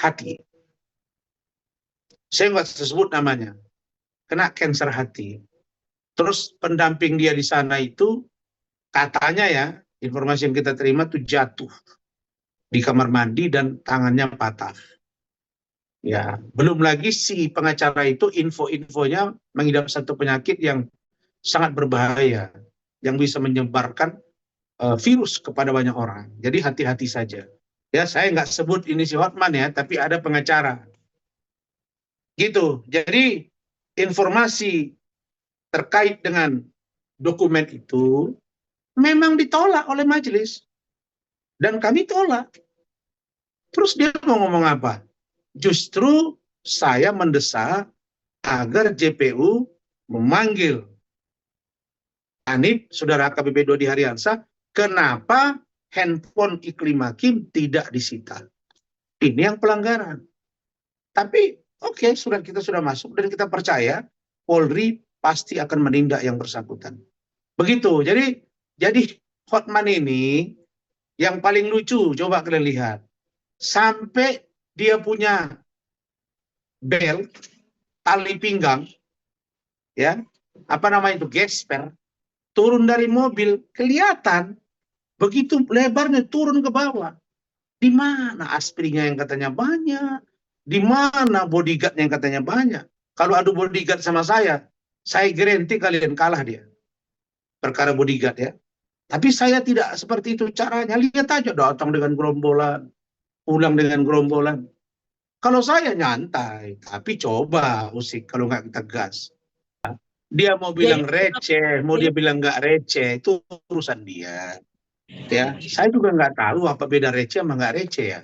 hati. Saya nggak sebut namanya, kena kanker hati. Terus pendamping dia di sana itu katanya ya, informasi yang kita terima tuh jatuh di kamar mandi dan tangannya patah. Ya, belum lagi si pengacara itu info-infonya mengidap satu penyakit yang sangat berbahaya, yang bisa menyebarkan virus kepada banyak orang. Jadi hati-hati saja. Ya, saya nggak sebut ini si Hotman ya, tapi ada pengacara. Gitu. Jadi informasi terkait dengan dokumen itu memang ditolak oleh majelis. Dan kami tolak. Terus dia mau ngomong apa? Justru saya mendesak agar JPU memanggil Hanif, saudara AKBP Dodi Hariansah, kenapa handphone Iklim Hakim tidak disita? Ini yang pelanggaran. Tapi oke, surat kita sudah masuk dan kita percaya Polri pasti akan menindak yang bersangkutan. Begitu. Jadi Hotman ini yang paling lucu, coba kalian lihat. Sampai dia punya bel, tali pinggang, ya, apa namanya itu, gesper, turun dari mobil, kelihatan begitu lebarnya turun ke bawah. Di mana aspinya yang katanya banyak? Di mana bodyguard yang katanya banyak? Kalau adu bodyguard sama saya garanti kalian kalah dia. Perkara bodyguard ya. Tapi saya tidak seperti itu caranya. Lihat aja, datang dengan gerombolan, pulang dengan gerombolan. Kalau saya nyantai, tapi coba usik kalau nggak kita gas. Dia mau bilang receh, mau dia bilang nggak receh, itu urusan dia. Ya, saya juga nggak tahu apa beda receh sama nggak receh ya.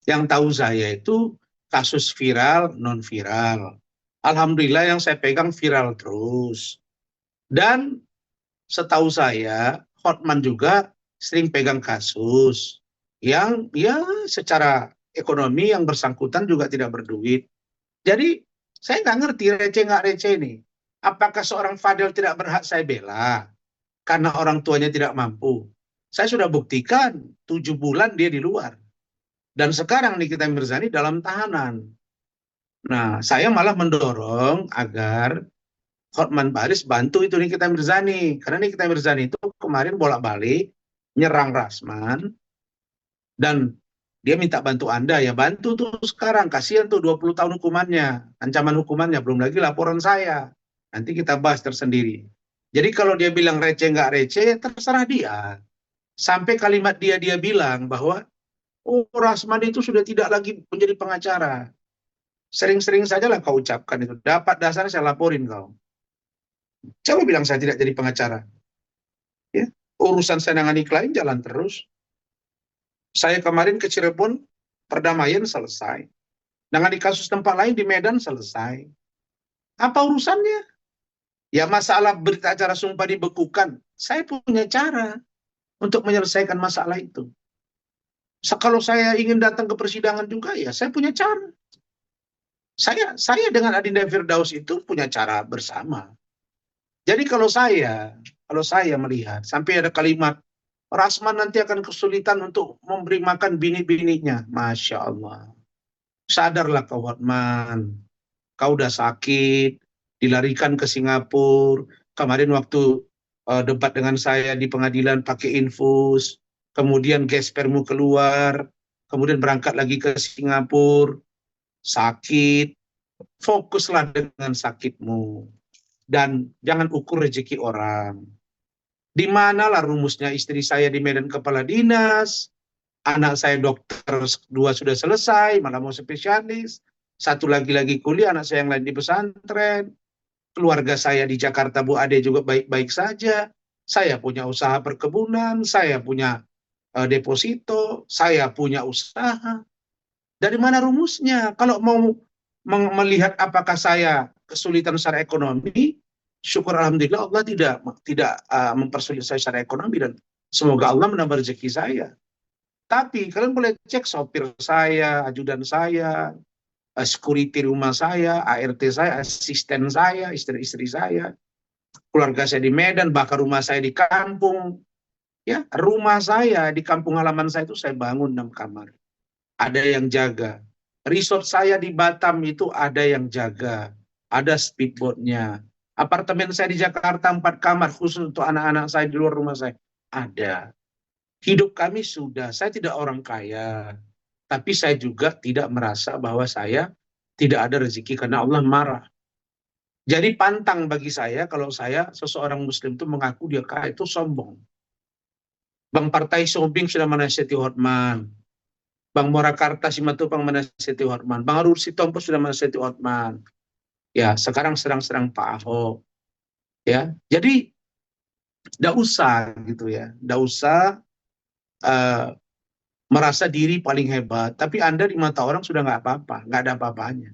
Yang tahu saya itu kasus viral, non viral. Alhamdulillah yang saya pegang viral terus. Dan setahu saya, Hotman juga sering pegang kasus yang ya secara ekonomi yang bersangkutan juga tidak berduit. Jadi saya nggak ngerti receh nggak receh ini. Apakah seorang Fadel tidak berhak saya bela karena orang tuanya tidak mampu? Saya sudah buktikan 7 bulan dia di luar. Dan sekarang Nikita Mirzani dalam tahanan. Nah, saya malah mendorong agar Hotman Paris bantu itu Nikita Mirzani. Karena Nikita Mirzani itu kemarin bolak-balik nyerang Rasman. Dan dia minta bantu Anda, ya bantu tuh sekarang. Kasihan tuh 20 tahun hukumannya. Ancaman hukumannya, belum lagi laporan saya. Nanti kita bahas tersendiri. Jadi kalau dia bilang receh nggak receh, terserah dia. Sampai kalimat dia bilang bahwa oh, Rasman itu sudah tidak lagi menjadi pengacara. Sering-sering sajalah kau ucapkan itu. Dapat dasarnya saya laporin kau. Coba bilang saya tidak jadi pengacara. Ya, urusan saya nangani klien jalan terus. Saya kemarin ke Cirebon, perdamaian selesai. Nangani kasus tempat lain di Medan selesai. Apa urusannya? Ya masalah berita acara sumpah dibekukan. Saya punya cara untuk menyelesaikan masalah itu. Kalau saya ingin datang ke persidangan juga, ya saya punya cara. Saya dengan Adinda Firdaus itu punya cara bersama. Jadi kalau saya melihat sampai ada kalimat Rasman nanti akan kesulitan untuk memberi makan bini-bininya, Masya Allah. Sadarlah kau Hotman, kau udah sakit, dilarikan ke Singapura. Kemarin waktu debat dengan saya di pengadilan pakai infus, kemudian gespermu keluar, kemudian berangkat lagi ke Singapura, sakit. Fokuslah dengan sakitmu. Dan jangan ukur rezeki orang. Di manalah rumusnya istri saya di Medan kepala dinas, anak saya dokter 2 sudah selesai, malah mau spesialis, satu lagi kuliah, anak saya yang lain di pesantren, keluarga saya di Jakarta Bu Ade juga baik-baik saja, saya punya usaha perkebunan, saya punya deposito, saya punya usaha. Dari mana rumusnya? Kalau mau melihat apakah saya kesulitan secara ekonomi, syukur alhamdulillah Allah tidak mempersulit saya secara ekonomi dan semoga Allah menambah rezeki saya. Tapi kalian boleh cek sopir saya, ajudan saya, security rumah saya, ART saya, asisten saya, istri-istri saya, keluarga saya di Medan, bahkan rumah saya di kampung. Ya, rumah saya di kampung halaman saya itu saya bangun 6 kamar. ada yang jaga. Resort saya di Batam itu ada yang jaga, ada speedboatnya. Apartemen saya di Jakarta 4 kamar khusus untuk anak-anak saya di luar rumah saya, ada. Hidup kami sudah, saya tidak orang kaya, tapi saya juga tidak merasa bahwa saya tidak ada rezeki karena Allah marah. Jadi pantang bagi saya kalau saya seseorang muslim itu mengaku dia kaya, itu sombong. Bang Partai Sombing sudah menasihati Hotman. Bang Morakarta Simatupang menasihati Hotman. Bang Arur Sitompo sudah menasihati Hotman. Ya, sekarang serang-serang Pak Ahok. Ya, jadi tidak usah gitu ya. Tidak usah merasa diri paling hebat. Tapi Anda di mata orang sudah nggak apa-apa. Nggak ada apa-apanya.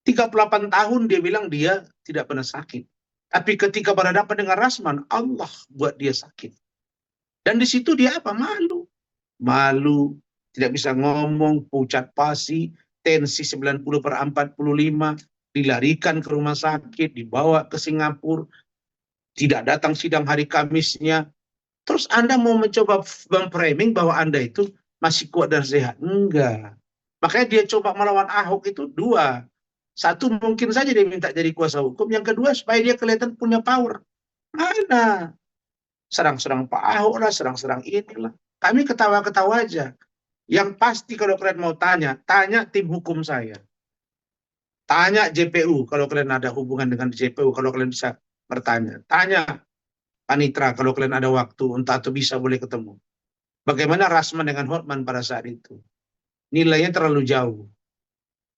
38 tahun dia bilang dia tidak pernah sakit. Tapi ketika berhadapan dengan Rasman, Allah buat dia sakit. Dan di situ dia apa? Malu. Malu, tidak bisa ngomong, pucat pasi, tensi 90/45, dilarikan ke rumah sakit, dibawa ke Singapura, tidak datang sidang hari Kamisnya. Terus Anda mau mencoba memframing bahwa Anda itu masih kuat dan sehat? Enggak. Makanya dia coba melawan Ahok itu dua. Satu, mungkin saja dia minta jadi kuasa hukum. Yang kedua, supaya dia kelihatan punya power. Mana? Serang-serang Pak Ahok lah, serang-serang inilah. Kami ketawa-ketawa aja. Yang pasti kalau kalian mau tanya, tanya tim hukum saya. Tanya JPU kalau kalian ada hubungan dengan JPU, kalau kalian bisa bertanya. Tanya Panitra kalau kalian ada waktu, entah atau bisa boleh ketemu. Bagaimana Rasman dengan Hotman pada saat itu? Nilainya terlalu jauh.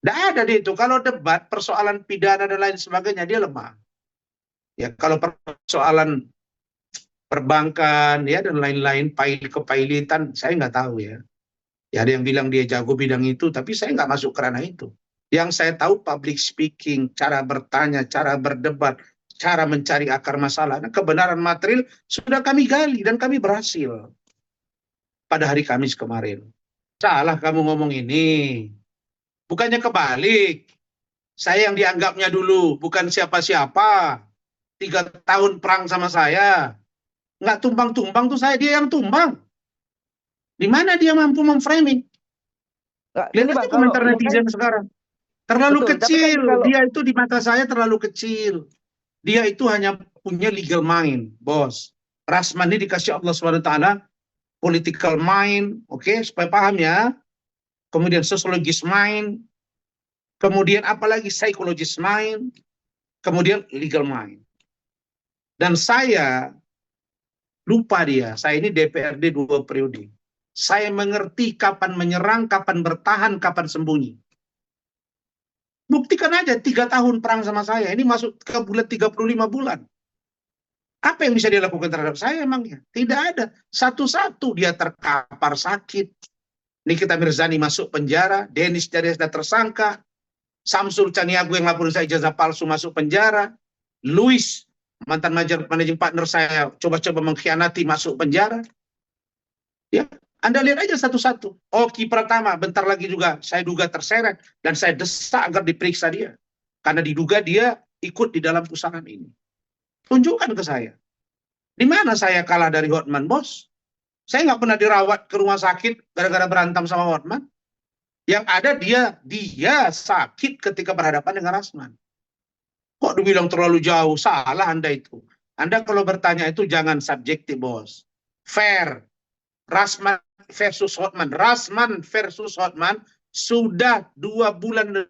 Tidak ada di itu. Kalau debat, persoalan pidana dan lain sebagainya, dia lemah. Ya, kalau persoalan perbankan ya dan lain-lain, kepailitan, saya nggak tahu ya. Ya, ada yang bilang dia jago bidang itu, tapi saya nggak masuk ke ranah itu. Yang saya tahu public speaking, cara bertanya, cara berdebat, cara mencari akar masalah. Nah, kebenaran material sudah kami gali dan kami berhasil. Pada hari Kamis kemarin. Salah kamu ngomong ini. Bukannya kebalik. Saya yang dianggapnya dulu, bukan siapa-siapa. 3 tahun perang sama saya. Nggak tumbang-tumbang tuh saya, dia yang tumbang. Di mana dia mampu memframing? Lihat aja komentar netizen sekarang. Terlalu kecil. Dia itu di mata saya terlalu kecil. Dia itu hanya punya legal mind, bos. Rasman ini dikasih Allah SWT political mind, oke, supaya paham ya. Kemudian sociologis mind. Kemudian apalagi psychologis mind. Kemudian legal mind. Dan saya lupa dia. Saya ini DPRD 2 periode. Saya mengerti kapan menyerang, kapan bertahan, kapan sembunyi. Buktikan aja 3 tahun perang sama saya. Ini masuk ke bulan 35 bulan. Apa yang bisa dia lakukan terhadap saya emangnya? Tidak ada. Satu-satu dia terkapar sakit. Nikita Mirzani masuk penjara. Denis Jarias sudah tersangka. Samsul Caniago yang laporin saya ijazah palsu masuk penjara. Luis, mantan managing partner saya, coba-coba mengkhianati masuk penjara. Ya, Anda lihat aja satu-satu. Oki Pratama, bentar lagi juga saya duga terseret. Dan saya desak agar diperiksa dia. Karena diduga dia ikut di dalam pusaran ini. Tunjukkan ke saya. Di mana saya kalah dari Hotman, bos? Saya nggak pernah dirawat ke rumah sakit gara-gara berantem sama Hotman. Yang ada dia sakit ketika berhadapan dengan Rasman. Kok dibilang terlalu jauh? Salah Anda itu. Anda kalau bertanya itu jangan subjektif, bos. Fair. Rasman versus Hotman. Rasman versus Hotman sudah 2 bulan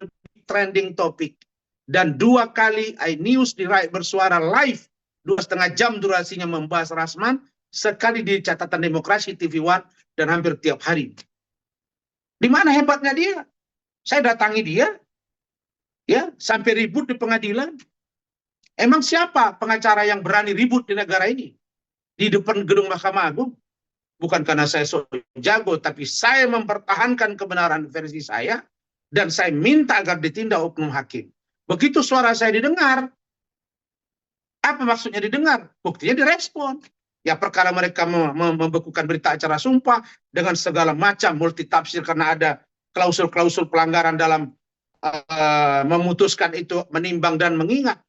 trending topik. Dan 2 kali iNews di Rakyat Bersuara live 2,5 jam durasinya membahas Rasman. Sekali di Catatan Demokrasi TV One dan hampir tiap hari. Di mana hebatnya dia? Saya datangi dia, ya sampai ribut di pengadilan. Emang siapa pengacara yang berani ribut di negara ini? Di depan gedung Mahkamah Agung? Bukan karena saya so jago, tapi saya mempertahankan kebenaran versi saya dan saya minta agar ditindak oknum hakim. Begitu suara saya didengar, apa maksudnya didengar? Buktinya direspon. Ya perkara mereka membekukan berita acara sumpah dengan segala macam multitafsir karena ada klausul-klausul pelanggaran dalam memutuskan itu menimbang dan mengingat.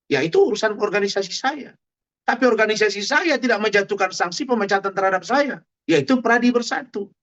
Ya itu urusan organisasi saya. Tapi organisasi saya tidak menjatuhkan sanksi pemecatan terhadap saya. Yaitu Pradi Bersatu.